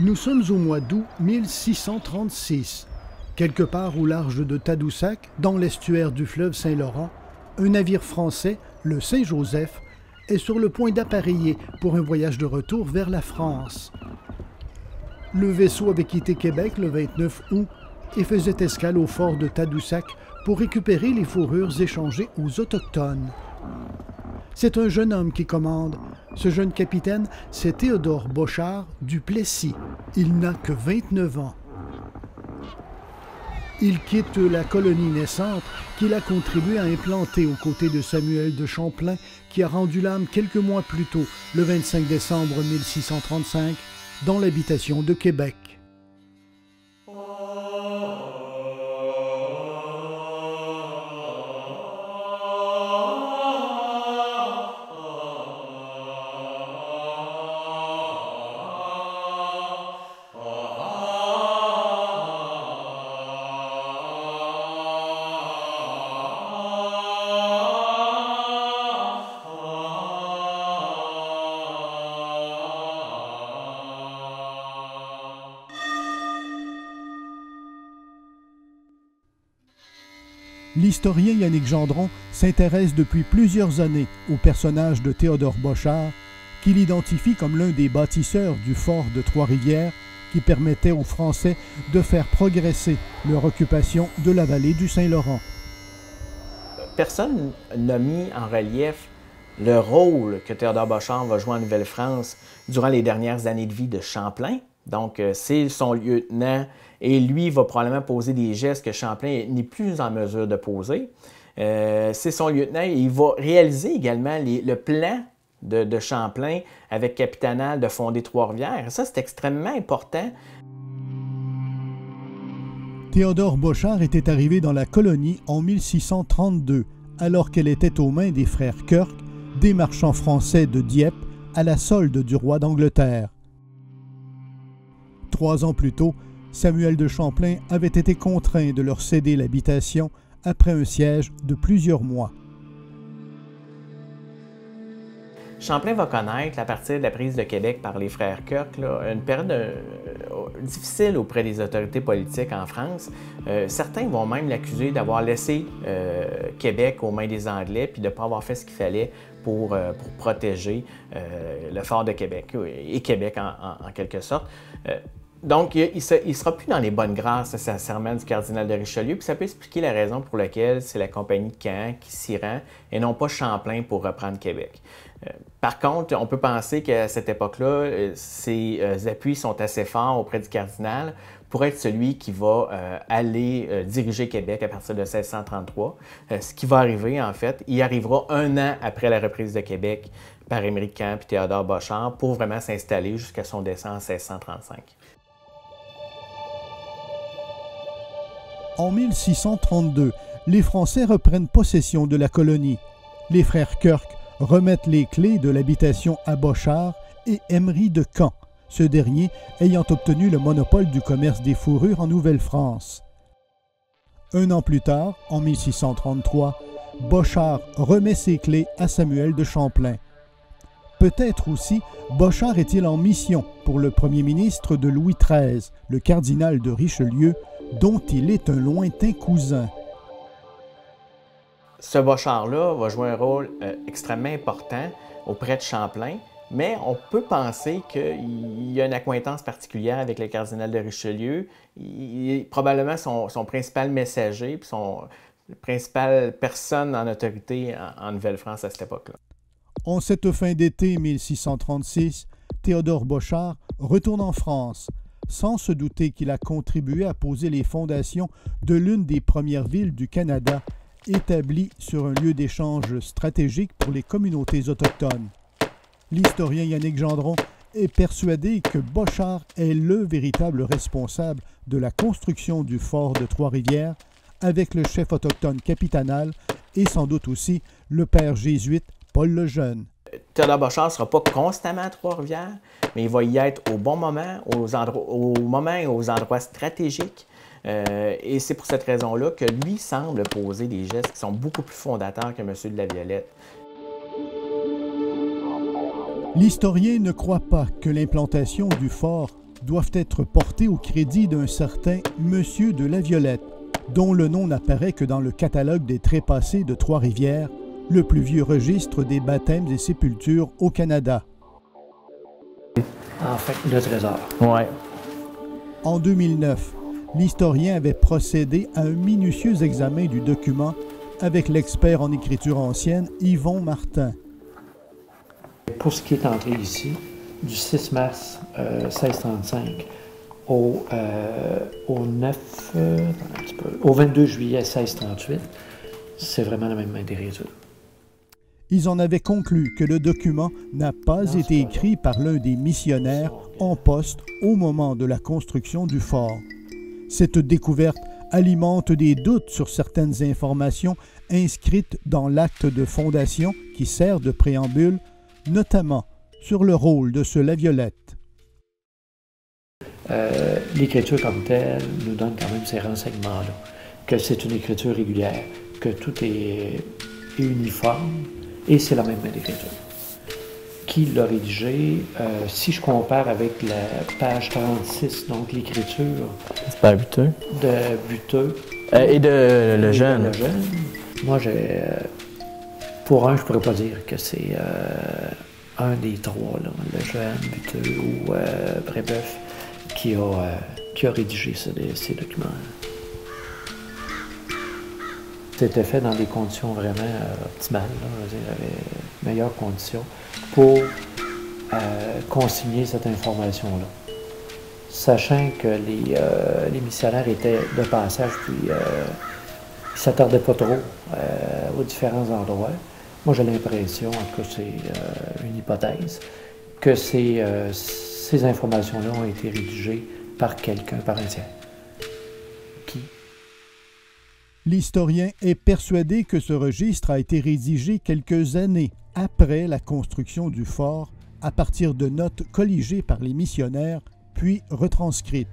Nous sommes au mois d'août 1636. Quelque part au large de Tadoussac, dans l'estuaire du fleuve Saint-Laurent, un navire français, le Saint-Joseph, est sur le point d'appareiller pour un voyage de retour vers la France. Le vaisseau avait quitté Québec le 29 août et faisait escale au fort de Tadoussac pour récupérer les fourrures échangées aux Autochtones. C'est un jeune homme qui commande. Ce jeune capitaine, c'est Théodore Bochart du Plessis. Il n'a que 29 ans. Il quitte la colonie naissante qu'il a contribué à implanter aux côtés de Samuel de Champlain, qui a rendu l'âme quelques mois plus tôt, le 25 décembre 1635, dans l'habitation de Québec. L'historien Yannick Gendron s'intéresse depuis plusieurs années au personnage de Théodore Bochart, qu'il identifie comme l'un des bâtisseurs du fort de Trois-Rivières qui permettait aux Français de faire progresser leur occupation de la vallée du Saint-Laurent. Personne n'a mis en relief le rôle que Théodore Bochart va jouer en Nouvelle-France durant les dernières années de vie de Champlain. Donc, c'est son lieutenant et lui va probablement poser des gestes que Champlain n'est plus en mesure de poser. C'est son lieutenant et il va réaliser également le plan de Champlain avec Capitanal de fonder Trois-Rivières. Ça, c'est extrêmement important. Théodore Bochart était arrivé dans la colonie en 1632, alors qu'elle était aux mains des frères Kirk, des marchands français de Dieppe, à la solde du roi d'Angleterre. 3 ans plus tôt, Samuel de Champlain avait été contraint de leur céder l'habitation après un siège de plusieurs mois. Champlain va connaître, à partir de la prise de Québec par les frères Kirk, une période difficile auprès des autorités politiques en France. Certains vont même l'accuser d'avoir laissé Québec aux mains des Anglais puis de ne pas avoir fait ce qu'il fallait pour protéger le fort de Québec, et Québec en quelque sorte. Donc, il ne sera plus dans les bonnes grâces nécessairement du cardinal de Richelieu, puis ça peut expliquer la raison pour laquelle c'est la compagnie de Caen qui s'y rend et non pas Champlain pour reprendre Québec. Par contre, on peut penser qu'à cette époque-là, ses appuis sont assez forts auprès du cardinal pour être celui qui va aller diriger Québec à partir de 1633. Ce qui va arriver, en fait, il arrivera 1 an après la reprise de Québec par Émeric Caen et Théodore Bochart pour vraiment s'installer jusqu'à son décès en 1635. En 1632, les Français reprennent possession de la colonie. Les frères Kirk remettent les clés de l'habitation à Bochart et Emery de Caen, ce dernier ayant obtenu le monopole du commerce des fourrures en Nouvelle-France. 1 an plus tard, en 1633, Bochart remet ses clés à Samuel de Champlain. Peut-être aussi Bochart est-il en mission pour le premier ministre de Louis XIII, le cardinal de Richelieu, dont il est un lointain cousin. Ce Bochart-là va jouer un rôle extrêmement important auprès de Champlain, mais on peut penser qu'il y a une accointance particulière avec le cardinal de Richelieu. Il est probablement son principal messager, puis son principale personne en autorité en Nouvelle-France à cette époque-là. En cette fin d'été 1636, Théodore Bochart retourne en France, sans se douter qu'il a contribué à poser les fondations de l'une des premières villes du Canada, établie sur un lieu d'échange stratégique pour les communautés autochtones. L'historien Yannick Gendron est persuadé que Bochart est le véritable responsable de la construction du fort de Trois-Rivières, avec le chef autochtone Capitanal et sans doute aussi le père jésuite Paul le Jeune. Théodore Bochart ne sera pas constamment à Trois-Rivières, mais il va y être au bon moment, au moment et aux endroits stratégiques. Et c'est pour cette raison-là que lui semble poser des gestes qui sont beaucoup plus fondateurs que M. de la Violette. L'historien ne croit pas que l'implantation du fort doivent être portés au crédit d'un certain Monsieur de la Violette, dont le nom n'apparaît que dans le catalogue des trépassés de Trois-Rivières, le plus vieux registre des baptêmes et sépultures au Canada. En fait, le trésor. Ouais. En 2009, l'historien avait procédé à un minutieux examen du document avec l'expert en écriture ancienne Yvon Martin. Pour ce qui est entré ici, du 6 mars 1635 au 22 juillet 1638, c'est vraiment la même main d'écriture. Ils en avaient conclu que le document n'a pas été écrit par l'un des missionnaires en poste au moment de la construction du fort. Cette découverte alimente des doutes sur certaines informations inscrites dans l'acte de fondation qui sert de préambule, notamment sur le rôle de ce Laviolette. L'écriture comme telle nous donne quand même ces renseignements-là, que c'est une écriture régulière, que tout est uniforme, et c'est la même main d'écriture. Qui l'a rédigé? Si je compare avec la page 36, donc l'écriture C'est pas Buteux. de Buteux Et de Lejeune. Moi, pour un, je pourrais pas dire que c'est un des trois, là, Lejeune, Buteux ou Brébeuf, qui a rédigé ces documents. C'était fait dans des conditions vraiment optimales. Il y avait meilleures conditions pour consigner cette information-là. Sachant que les missionnaires étaient de passage, puis ils ne s'attardaient pas trop aux différents endroits. Moi, j'ai l'impression, en tout cas c'est une hypothèse, que ces informations-là ont été rédigées par quelqu'un, par un tiers. Qui? L'historien est persuadé que ce registre a été rédigé quelques années après la construction du fort, à partir de notes colligées par les missionnaires, puis retranscrites.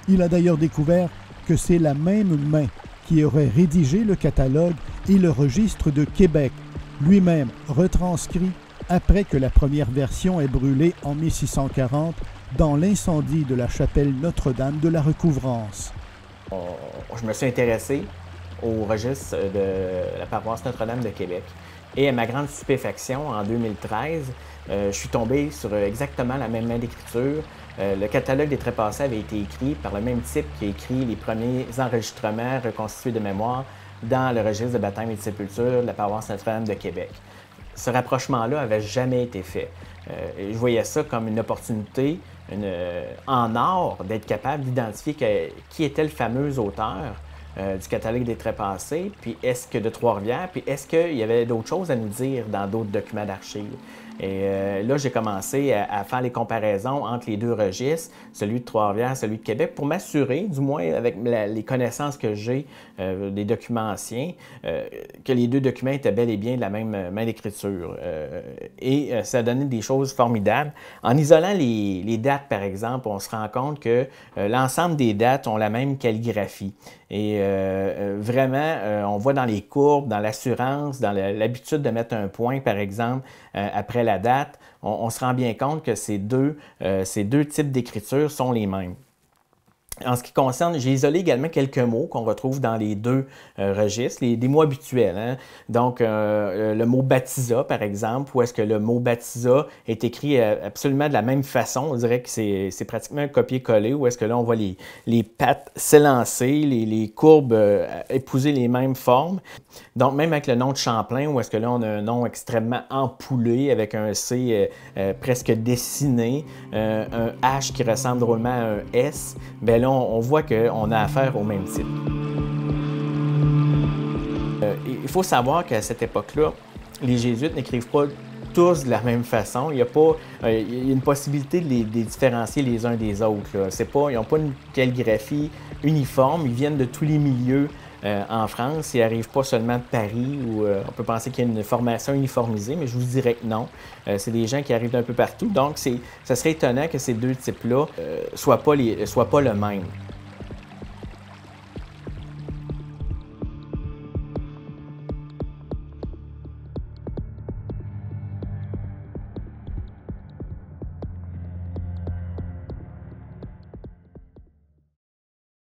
Il a d'ailleurs découvert que c'est la même main qui aurait rédigé le catalogue et le registre de Québec, lui-même retranscrit après que la première version ait brûlé en 1640 dans l'incendie de la chapelle Notre-Dame de la Recouvrance. Je me suis intéressé au registre de la paroisse Notre-Dame de Québec. Et à ma grande stupéfaction, en 2013, je suis tombé sur exactement la même main d'écriture. Le catalogue des trépassés avait été écrit par le même type qui a écrit les premiers enregistrements reconstitués de mémoire dans le registre de baptême et de sépulture de la paroisse Notre-Dame de Québec. Ce rapprochement-là n'avait jamais été fait. Je voyais ça comme une opportunité en or d'être capable d'identifier qui était le fameux auteur du catalogue des trépassés, puis est-ce que de Trois-Rivières, puis est-ce qu'il y avait d'autres choses à nous dire dans d'autres documents d'archives. Et là, j'ai commencé à faire les comparaisons entre les deux registres, celui de Trois-Rivières, celui de Québec, pour m'assurer, du moins avec les connaissances que j'ai des documents anciens, que les deux documents étaient bel et bien de la même main d'écriture. Et ça a donné des choses formidables. En isolant les dates, par exemple, on se rend compte que l'ensemble des dates ont la même calligraphie. Et vraiment, on voit dans les courbes, dans l'assurance, dans l'habitude de mettre un point, par exemple, après la date, on se rend bien compte que ces deux types d'écriture sont les mêmes. En ce qui concerne, j'ai isolé également quelques mots qu'on retrouve dans les deux registres, des mots habituels. Hein? Donc, le mot baptisa, par exemple, où est-ce que le mot baptisa est écrit absolument de la même façon. On dirait que c'est pratiquement un copier-coller, où est-ce que là, on voit les pattes s'élancer, les courbes épouser les mêmes formes. Donc, même avec le nom de Champlain, où est-ce que là, on a un nom extrêmement empoulé, avec un C presque dessiné, un H qui ressemble drôlement à un S, bien là, on voit qu'on a affaire au même type. Il faut savoir qu'à cette époque-là, les Jésuites n'écrivent pas tous de la même façon. Il y a une possibilité de les différencier les uns des autres. Ils n'ont pas une calligraphie uniforme. Ils viennent de tous les milieux en France. Ils n'arrivent pas seulement de Paris où on peut penser qu'il y a une formation uniformisée, mais je vous dirais que non. C'est des gens qui arrivent d'un peu partout. Donc, ça serait étonnant que ces deux types-là soient pas le même.